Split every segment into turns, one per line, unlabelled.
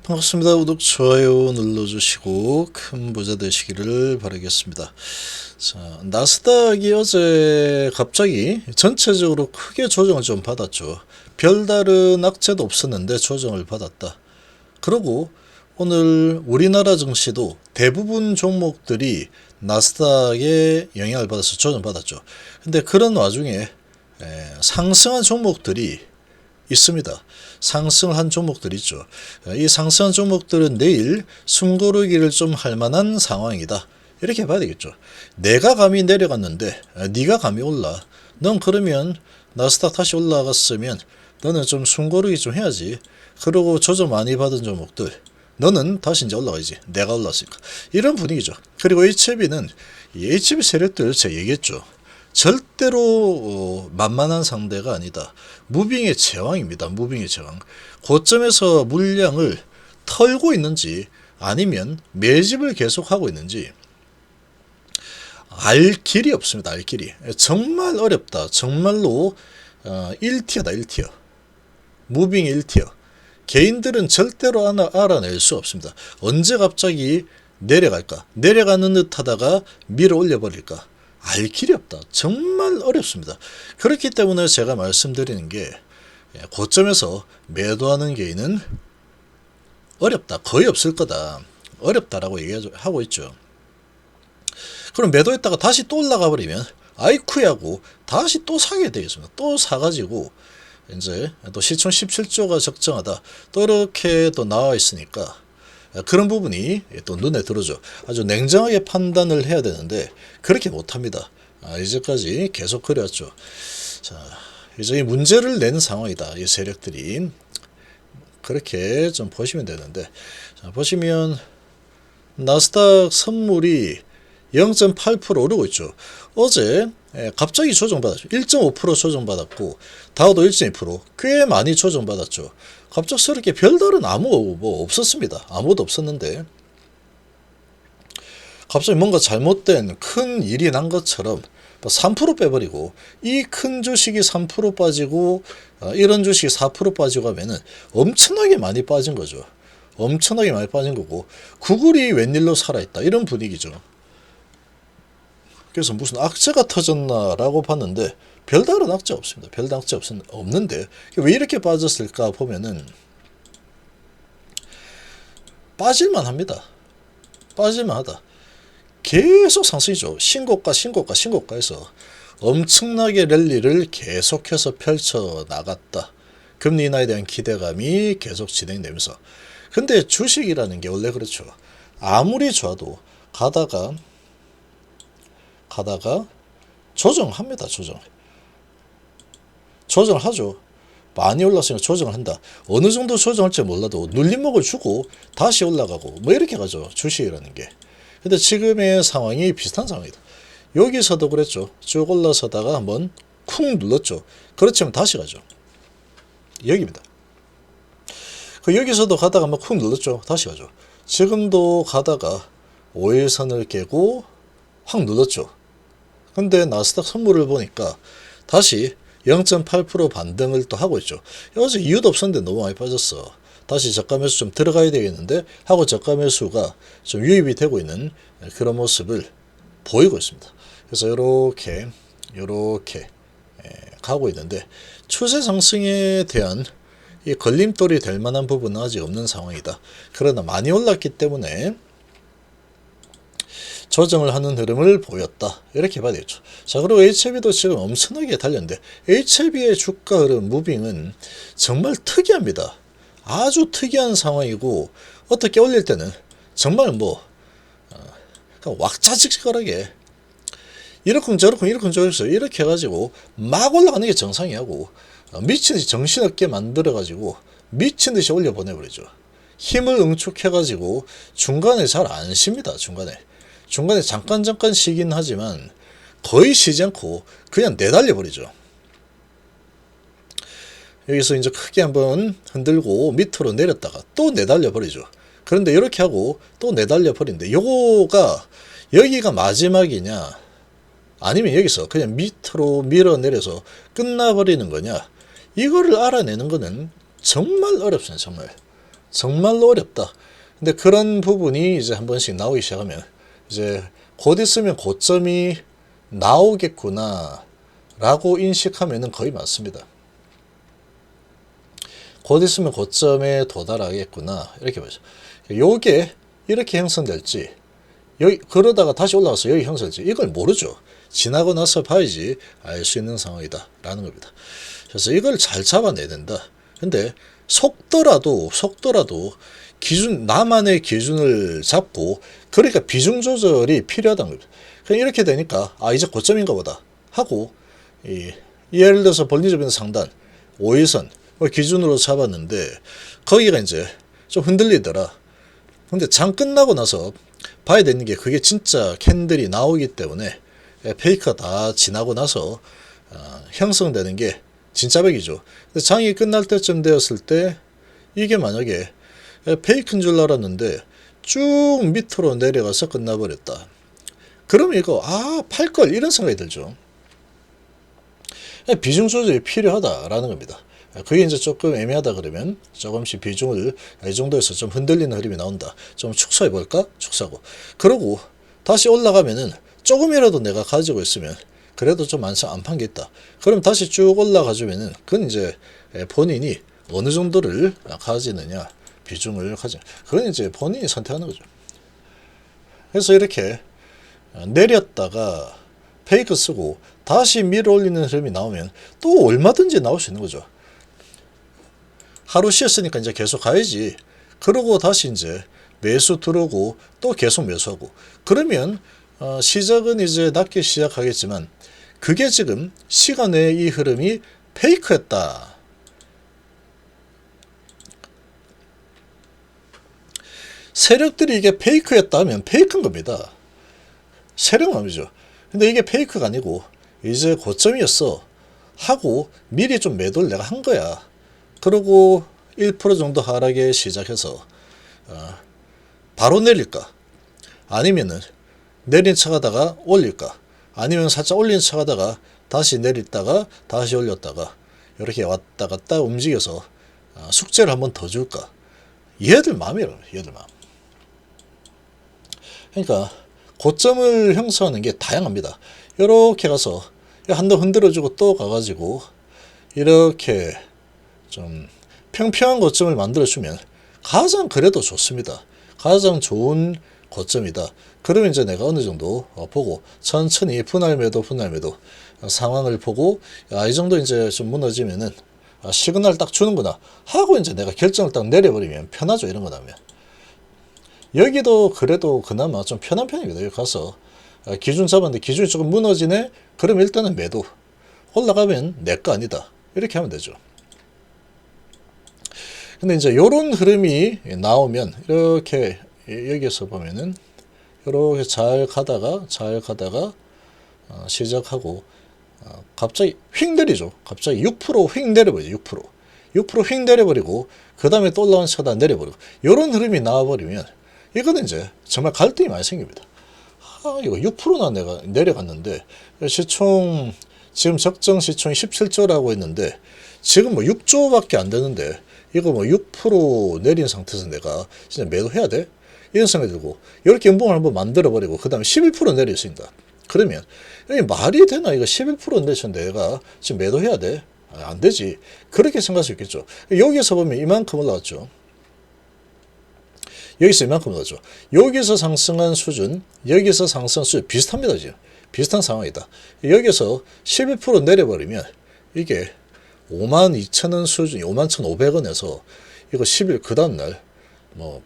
반갑습니다. 구독, 좋아요 눌러주시고 큰 부자 되시기를 바라겠습니다. 자, 나스닥이 어제 갑자기 전체적으로 크게 조정을 좀 받았죠. 별다른 악재도 없었는데 조정을 받았다. 그리고 오늘 우리나라 증시도 대부분 종목들이 나스닥에 영향을 받아서 조정받았죠. 근데 그런 와중에 상승한 종목들이 있습니다. 상승한 종목들이 있죠. 이 상승한 종목들은 내일 숨고르기를 좀 할 만한 상황이다. 이렇게 봐야 되겠죠. 내가 감히 내려갔는데 네가 감히 올라. 넌 그러면 나스닥 다시 올라갔으면 너는 좀 숨고르기 좀 해야지. 그리고 조정 많이 받은 종목들 너는 다시 이제 올라가야지. 내가 올랐으니까. 이런 분위기죠. 그리고 HB는 HB 세력들 제가 얘기했죠. 절대로 만만한 상대가 아니다. 무빙의 제왕입니다. 무빙의 제왕. 고점에서 물량을 털고 있는지 아니면 매집을 계속하고 있는지 알 길이 없습니다. 알 길이. 정말 어렵다. 정말로 1티어다. 1티어. 무빙의 1티어. 개인들은 절대로 알아낼 수 없습니다. 언제 갑자기 내려갈까? 내려가는 듯 하다가 밀어 올려버릴까? 알 길이 없다. 정말 어렵습니다. 그렇기 때문에 제가 말씀드리는 게 고점에서 매도하는 개인은 어렵다. 거의 없을 거다. 어렵다라고 얘기하고 있죠. 그럼 매도했다가 다시 또 올라가 버리면 아이쿠야고 다시 또 사게 되겠습니다. 또 사가지고 이제 또 시총 17조가 적정하다. 또 이렇게 또 나와 있으니까 그런 부분이 또 눈에 들어오죠. 아주 냉정하게 판단을 해야 되는데 그렇게 못합니다. 이제까지 계속 그래왔죠. 자, 이제 문제를 낸 상황이다. 이 세력들이 그렇게 좀 보시면 되는데, 자, 보시면 나스닥 선물이 0.8% 오르고 있죠. 어제 갑자기 조정받았죠. 1.5% 조정받았고 다우도 1.2% 꽤 많이 조정받았죠. 갑작스럽게 별다른 아무 뭐 없었습니다. 아무것도 없었는데 갑자기 뭔가 잘못된 큰 일이 난 것처럼 3% 빼버리고 이 큰 주식이 3% 빠지고 이런 주식이 4% 빠지고 하면은 엄청나게 많이 빠진 거죠. 엄청나게 많이 빠진 거고 구글이 웬일로 살아있다 이런 분위기죠. 그래서 무슨 악재가 터졌나라고 봤는데 별다른 악재 없습니다. 별다른 악재 없는데 왜 이렇게 빠졌을까 보면은 빠질만 합니다. 빠질만 하다. 계속 상승이죠. 신고가에서 엄청나게 랠리를 계속해서 펼쳐 나갔다. 금리 인하에 대한 기대감이 계속 진행되면서. 근데 주식이라는 게 원래 그렇죠. 아무리 좋아도 가다가 조정합니다. 조정을 하죠. 많이 올랐으니까 조정을 한다. 어느 정도 조정할지 몰라도 눌림목을 주고 다시 올라가고 뭐 이렇게 가죠. 주식이라는 게. 근데 지금의 상황이 비슷한 상황이다. 여기서도 그랬죠. 쭉 올라서다가 한번 쿵 눌렀죠. 그렇지만 다시 가죠. 여기입니다. 여기서도 가다가 한번 쿵 눌렀죠. 다시 가죠. 지금도 가다가 5일선을 깨고 확 눌렀죠. 근데 나스닥 선물을 보니까 다시 0.8% 반등을 또 하고 있죠. 어제 이유도 없었는데 너무 많이 빠졌어. 다시 저가 매수 좀 들어가야 되겠는데 하고 저가 매수가 좀 유입이 되고 있는 그런 모습을 보이고 있습니다. 그래서 이렇게 가고 있는데 추세 상승에 대한 이 걸림돌이 될 만한 부분은 아직 없는 상황이다. 그러나 많이 올랐기 때문에 조정을 하는 흐름을 보였다. 이렇게 봐야 되겠죠. 자, 그리고 HLB도 지금 엄청나게 달렸는데 HLB의 주가 흐름 무빙은 정말 특이합니다. 아주 특이한 상황이고 어떻게 올릴 때는 정말 뭐 왁자지껄하게 이렇쿵 저렇쿵 이렇게 해가지고 막 올라가는 게 정상이하고 미친듯이 정신없게 만들어가지고 미친듯이 올려보내버리죠. 힘을 응축해가지고 중간에 잘 안 쉽니다. 중간에 잠깐 쉬긴 하지만 거의 쉬지 않고 그냥 내달려 버리죠. 여기서 이제 크게 한번 흔들고 밑으로 내렸다가 또 내달려 버리죠. 그런데 이렇게 하고 또 내달려 버리는데 여기가 마지막이냐 아니면 여기서 그냥 밑으로 밀어내려서 끝나버리는 거냐 이거를 알아내는 거는 정말 어렵습니다. 정말 정말로 어렵다. 근데 그런 부분이 이제 한 번씩 나오기 시작하면 이제 곧 있으면 고점이 나오겠구나 라고 인식하면은 거의 맞습니다. 곧 있으면 고점에 도달하겠구나 이렇게 보죠. 요게 이렇게 형성될지 여기 그러다가 다시 올라가서 여기 형성될지 이걸 모르죠. 지나고 나서 봐야지 알 수 있는 상황이다 라는 겁니다. 그래서 이걸 잘 잡아내야 된다. 근데 속더라도 기준 나만의 기준을 잡고 그러니까 비중 조절이 필요하다는 겁니다. 그냥 이렇게 되니까 아 이제 고점인가 보다 하고 예를 들어서 볼리저밴드 상단 5일선 기준으로 잡았는데 거기가 이제 좀 흔들리더라. 근데 장 끝나고 나서 봐야 되는 게 그게 진짜 캔들이 나오기 때문에 페이크가 다 지나고 나서 형성되는 게 진짜 백이죠. 근데 장이 끝날 때쯤 되었을 때 이게 만약에 페이크인 줄 알았는데 쭉 밑으로 내려가서 끝나버렸다. 그러면 이거 팔걸 이런 생각이 들죠. 비중 조절이 필요하다라는 겁니다. 그게 이제 조금 애매하다 그러면 조금씩 비중을 이 정도에서 좀 흔들리는 흐름이 나온다. 좀 축소해 볼까? 축소하고. 그러고 다시 올라가면은 조금이라도 내가 가지고 있으면 그래도 좀 안판 게 있다. 그럼 다시 쭉 올라가 주면은 그건 이제 본인이 어느 정도를 가지느냐 비중을 가지. 그건 이제 본인이 선택하는 거죠. 그래서 이렇게 내렸다가 페이크 쓰고 다시 밀어 올리는 흐름이 나오면 또 얼마든지 나올 수 있는 거죠. 하루 쉬었으니까 이제 계속 가야지. 그러고 다시 이제 매수 들어오고 또 계속 매수하고. 그러면 시작은 이제 낮게 시작하겠지만 그게 지금 시간의 이 흐름이 페이크였다. 세력들이 이게 페이크였다 하면 페이크인 겁니다. 세력맘이죠. 근데 이게 페이크가 아니고 이제 고점이었어 하고 미리 좀 매도를 내가 한 거야. 그리고 1% 정도 하락에 시작해서 바로 내릴까? 아니면은 내린 척 하다가 올릴까? 아니면 살짝 올린 척 하다가 다시 내렸다가 다시 올렸다가 이렇게 왔다 갔다 움직여서 숙제를 한번 더 줄까? 얘들 마음이라고 얘들 마음. 그러니까 고점을 형성하는 게 다양합니다. 이렇게 가서 한 번 흔들어주고 또 가가지고 이렇게 좀 평평한 고점을 만들어주면 가장 그래도 좋습니다. 가장 좋은 고점이다. 그러면 이제 내가 어느 정도 보고 천천히 분할 매도 상황을 보고 이 정도 이제 좀 무너지면은 시그널 딱 주는구나 하고 이제 내가 결정을 딱 내려버리면 편하죠. 이런 거 나면 여기도 그래도 그나마 좀 편한 편입니다. 여기 가서 기준 잡았는데 기준이 조금 무너지네. 그럼 일단은 매도 올라가면 내 거 아니다. 이렇게 하면 되죠. 근데 이제 요런 흐름이 나오면 이렇게 여기서 보면은 이렇게 잘 가다가 시작하고 갑자기 휙 내리죠. 갑자기 6%휙 내려버리죠. 6%휙 내려버리고 그 다음에 또 올라온 차다 내려버리고 요런 흐름이 나와버리면 이거는 이제 정말 갈등이 많이 생깁니다. 이거 6%나 내가 내려갔는데 시총 지금 적정 시총이 17조라고 했는데 지금 뭐 6조밖에 안 되는데 이거 뭐 6% 내린 상태에서 내가 진짜 매도해야 돼? 이런 생각이 들고 이렇게 연봉을 한번 만들어 버리고 그 다음에 11% 내렸습니다. 그러면 이게 말이 되나? 이거 11% 내렸는데 내가 지금 매도해야 돼? 안 되지. 그렇게 생각할 수 있겠죠. 여기서 보면 이만큼 올라왔죠. 여기서 이만큼 올라왔죠. 여기서 상승한 수준, 여기서 상승한 수준 비슷합니다. 지금 비슷한 상황이다. 여기서 11% 내려버리면 이게 52,000원 수준이 51,500원에서 이거 10일 그 다음날 뭐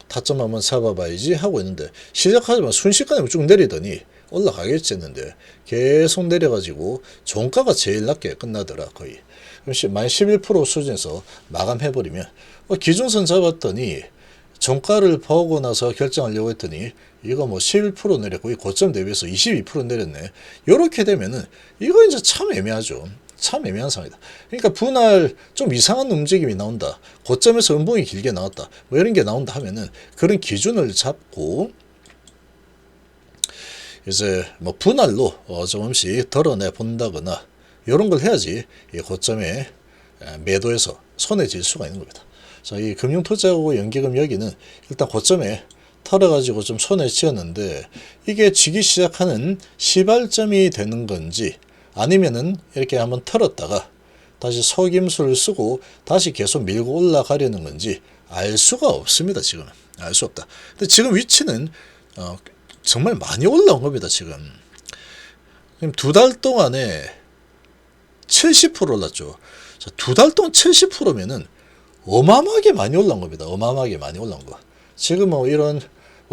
타점 한번 잡아봐야지 하고 있는데 시작하자마자 순식간에 쭉 내리더니 올라가겠지 했는데 계속 내려가지고 종가가 제일 낮게 끝나더라. 거의 만 11% 수준에서 마감해버리면 기준선 잡았더니 종가를 보고 나서 결정하려고 했더니 이거 뭐 11% 내렸고 고점 대비해서 22% 내렸네. 이렇게 되면은 이거 이제 참 애매하죠. 참 애매한 상황이다. 그러니까 분할 좀 이상한 움직임이 나온다. 고점에서 음봉이 길게 나왔다. 뭐 이런 게 나온다 하면은 그런 기준을 잡고 이제 뭐 분할로 조금씩 덜어내 본다거나 이런 걸 해야지 이 고점에 매도해서 손에 질 수가 있는 겁니다. 자, 이 금융투자하고 연기금 여기는 일단 고점에 털어가지고 좀 손에 쥐었는데 이게 쥐기 시작하는 시발점이 되는 건지 아니면은 이렇게 한번 털었다가 다시 속임수를 쓰고 다시 계속 밀고 올라가려는 건지 알 수가 없습니다. 지금은 알 수 없다. 근데 지금 위치는 정말 많이 올라온 겁니다. 지금 2달 동안에 70% 올랐죠. 자, 2달 동안 70%면은 어마어마하게 많이 올라온 겁니다. 어마어마하게 많이 올라온 거. 지금 뭐 이런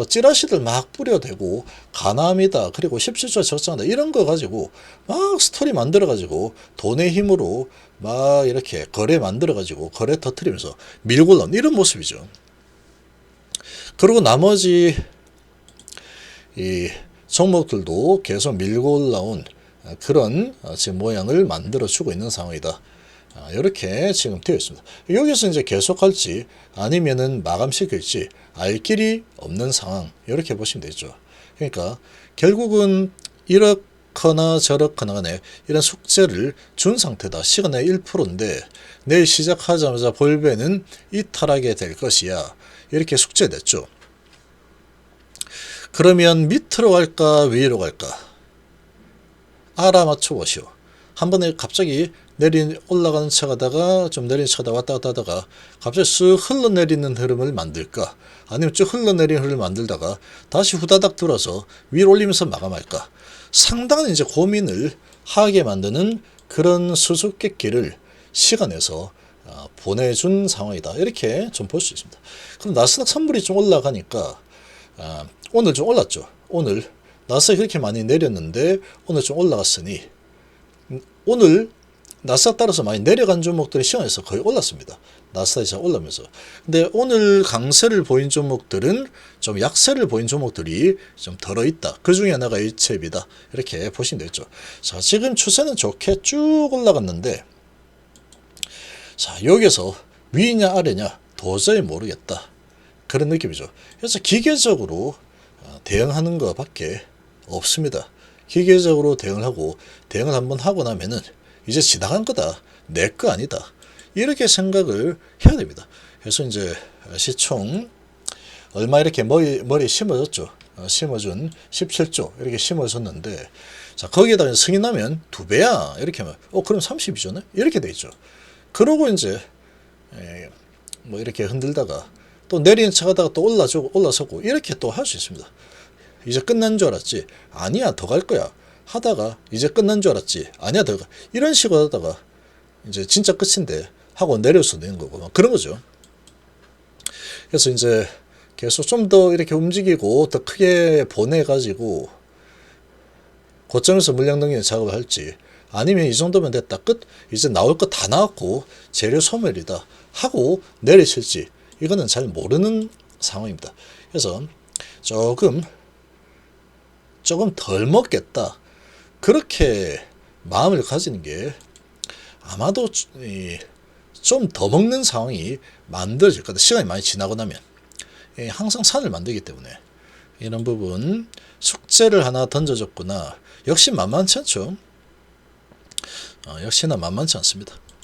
찌라시들 막 뿌려대고 가남이다 그리고 17조 적장다 이런 거 가지고 막 스토리 만들어 가지고 돈의 힘으로 막 이렇게 거래 만들어 가지고 거래 터트리면서 밀고 올라온 이런 모습이죠. 그리고 나머지 이 종목들도 계속 밀고 올라온 그런 지금 모양을 만들어 주고 있는 상황이다. 이렇게 지금 되어 있습니다. 여기서 이제 계속할지 아니면은 마감시킬지 알 길이 없는 상황 이렇게 보시면 되죠. 그러니까 결국은 이렇거나 저렇거나 간에 이런 숙제를 준 상태다. 시간의 1%인데 내일 시작하자마자 볼배는 이탈하게 될 것이야. 이렇게 숙제됐죠. 그러면 밑으로 갈까 위로 갈까 알아맞혀 보시오. 한 번에 갑자기 올라가는 차 가다가 좀 내리는 차 가다가 왔다 갔다 하다가 갑자기 쓱 흘러내리는 흐름을 만들까 아니면 쭉 흘러내리는 흐름을 만들다가 다시 후다닥 들어서 위로 올리면서 마감할까 상당한 이제 고민을 하게 만드는 그런 수수께끼를 시간에서 보내준 상황이다. 이렇게 좀 볼 수 있습니다. 그럼 나스닥 선물이 좀 올라가니까 오늘 좀 올랐죠. 오늘 나스닥이 그렇게 많이 내렸는데 오늘 좀 올라갔으니 오늘 나스닥 따라서 많이 내려간 종목들이 시간에서 거의 올랐습니다. 나스닥이 잘 올라면서. 근데 오늘 강세를 보인 종목들은 좀 약세를 보인 종목들이 좀 들어있다. 그 중에 하나가 일체비다. 이렇게 보시면 되겠죠. 자, 지금 추세는 좋게 쭉 올라갔는데 자, 여기서 위냐 아래냐 도저히 모르겠다. 그런 느낌이죠. 그래서 기계적으로 대응하는 것밖에 없습니다. 기계적으로 대응을 하고 대응을 한번 하고 나면은 이제 지나간 거다. 내 거 아니다. 이렇게 생각을 해야 됩니다. 그래서 이제 시총 얼마 이렇게 머리에 심어졌죠. 심어준 17조 이렇게 심어졌는데 자 거기에다 승인하면 2배야. 이렇게 하면 그럼 30이잖아요. 이렇게 돼 있죠. 그러고 이제 뭐 이렇게 흔들다가 또 내리는 차 가다가 또 올라서고 이렇게 또 할 수 있습니다. 이제 끝난 줄 알았지. 아니야 더 갈 거야. 하다가 이제 끝난 줄 알았지. 아니야 더 가. 이런 식으로 하다가 이제 진짜 끝인데 하고 내릴 수도 있는 거고 그런 거죠. 그래서 이제 계속 좀 더 이렇게 움직이고 더 크게 보내가지고 고점에서 물량 넘기는 작업을 할지 아니면 이 정도면 됐다 끝 이제 나올 거 다 나왔고 재료 소멸이다 하고 내리실지 이거는 잘 모르는 상황입니다. 그래서 조금 덜 먹겠다 그렇게 마음을 가지는 게 아마도 좀 더 먹는 상황이 만들어질 거다. 시간이 많이 지나고 나면 항상 산을 만들기 때문에 이런 부분 숙제를 하나 던져줬구나. 역시 만만치 않죠. 역시나 만만치 않습니다.